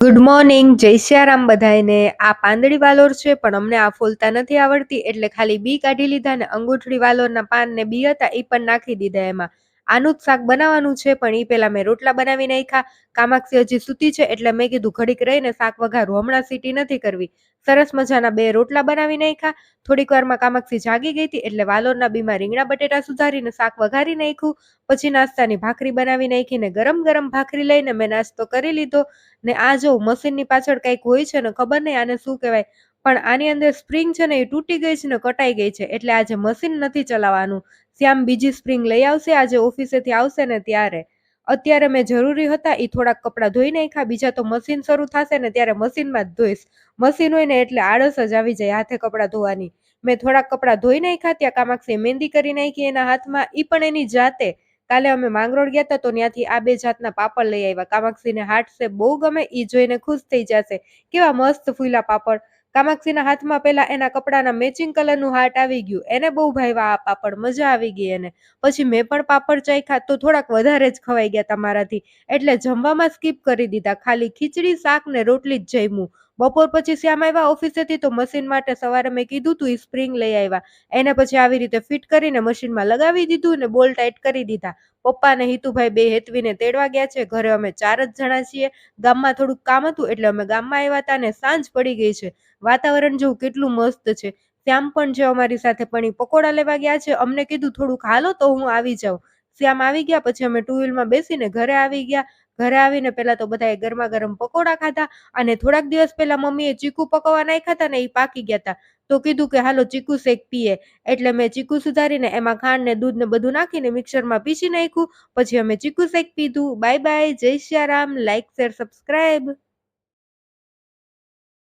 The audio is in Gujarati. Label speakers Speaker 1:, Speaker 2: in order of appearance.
Speaker 1: ગુડ મોર્નિંગ, જય સિયારામ બધાયને। આ પાંદડી વાલોર છે પણ અમને આ ફોલતા નથી આવડતી એટલે ખાલી બી કાઢી લીધા ને અંગૂઠડી વાલોરના પાન ને બી હતા એ પણ નાખી દીધા એમાં। આનું જ શાક બનાવવાનું છે પણ એ પેલા મેં રોટલા બનાવી નાખ્યા। કામાક્ષી હજી સૂતી છે એટલે મેં કીધું ઘડીક રહીને શાક વઘારું, હમણાં સીટી નથી કરવી। સરસ મજાના 2 રોટલા બનાવી નાખ્યા। થોડીક વારમાં કામાક્ષી જાગી ગઈ હતી એટલે વાલોરના બીમાં રીંગણા બટેટા સુધારીને શાક વઘારી નાખ્યું। પછી નાસ્તાની ભાખરી બનાવી નાખીને ગરમ ગરમ ભાખરી લઈને મેં નાસ્તો કરી લીધો। ને આ જો મશીનની પાછળ કંઈક હોય છે ને ખબર નહીં આને શું કહેવાય, પણ આની અંદર સ્પ્રિંગ છે ને એ તૂટી ગઈ છે ને કટાઈ ગઈ છે એટલે આજે મશીન નથી ચલાવવાનું। શ્યામ બીજી સ્પ્રિંગ લઈ આવશે આજે ઓફિસેથી આવશે ને ત્યારે। અત્યારે મેં જરૂરી હતા એ થોડાક કપડાં ધોઈ નાખ્યા, બીજા તો મશીન શરૂ થશે ને ત્યારે મશીનમાં જ ધોઈશ। મશીન હોય ને એટલે આળસ જ આવી જાય હાથે કપડાં ધોવાની। મેં થોડાક કપડાં ધોઈ નાખ્યા, ત્યાં કામાક્ષી મહેંદી કરી નાખી એના હાથમાં, ઈ પણ એની જાતે। કાલે અમે માંગરોળ ગયા હતા તો ત્યાંથી આ 2 જાતના પાપડ લઈ આવ્યા। કામાક્ષીને હાર્ટ શેપ બહુ ગમે, ઈ જોઈને ખુશ થઈ જશે। કેવા મસ્ત ફૂલા પાપડ। કામાક્ષીના હાથમાં પેલા એના કપડાના મેચિંગ કલરનું હાર્ટ આવી ગયું, એને બહુ ભાવ્યા આ પાપડ, મજા આવી ગઈ એને। પછી મેં પણ પાપડ ચાખ્યા તો થોડાક વધારે જ ખવાઈ ગયા તમારાથી, એટલે જમવામાં સ્કીપ કરી દીધા, ખાલી ખીચડી શાક ને રોટલી જ જમ્યું। બપોર પછી શ્યામ આવ્યા ઓફિસેથી તો મશીન માટે સવારે મેં કીધું તું ઈ સ્પ્રિંગ લઈ આવ્યા। એને પછી આવી રીતે ફિટ કરીને મશીનમાં લગાવી દીધું ને બોલ ટાઈટ કરી દીધા। પપ્પા ને હિતુભાઈ બે હેતવીને તેડવા ગયા છે, ઘરે અમે 4 જ જણા છીએ। ગામમાં થોડુંક કામ હતું એટલે અમે ગામમાં આવ્યા હતા ને સાંજ પડી ગઈ છે। વાતાવરણ જોવું કેટલું મસ્ત છે। શ્યામ પણ છે અમારી સાથે, પણ ઈ પકોડા લેવા ગયા છે। અમને કીધું થોડુંક હાલો તો હું આવી જાઉં। શ્યામ આવી ગયા પછી અમે 2 વ્હીલમાં બેસીને ઘરે આવી ગયા। ઘરે આવીને પેલા તો બધાએ ગરમા ગરમ પકોડા ખાધા અને થોડાક દિવસ પહેલા મમ્મીએ ચીકુ પકવવા નાખ્યા હતા ને એ પાકી ગયા હતા, તો કીધું કે હાલો ચીકુ શેક પીએ, એટલે મેં ચીકુ સુધારીને એમાં ખાંડ ને દૂધ ને બધું નાખીને મિક્સરમાં પીસી નાખ્યું। પછી અમે ચીકુ શેક પીધું। બાય બાય, જય સિયારામ, લાઈક શેર સબસ્ક્રાઇબ।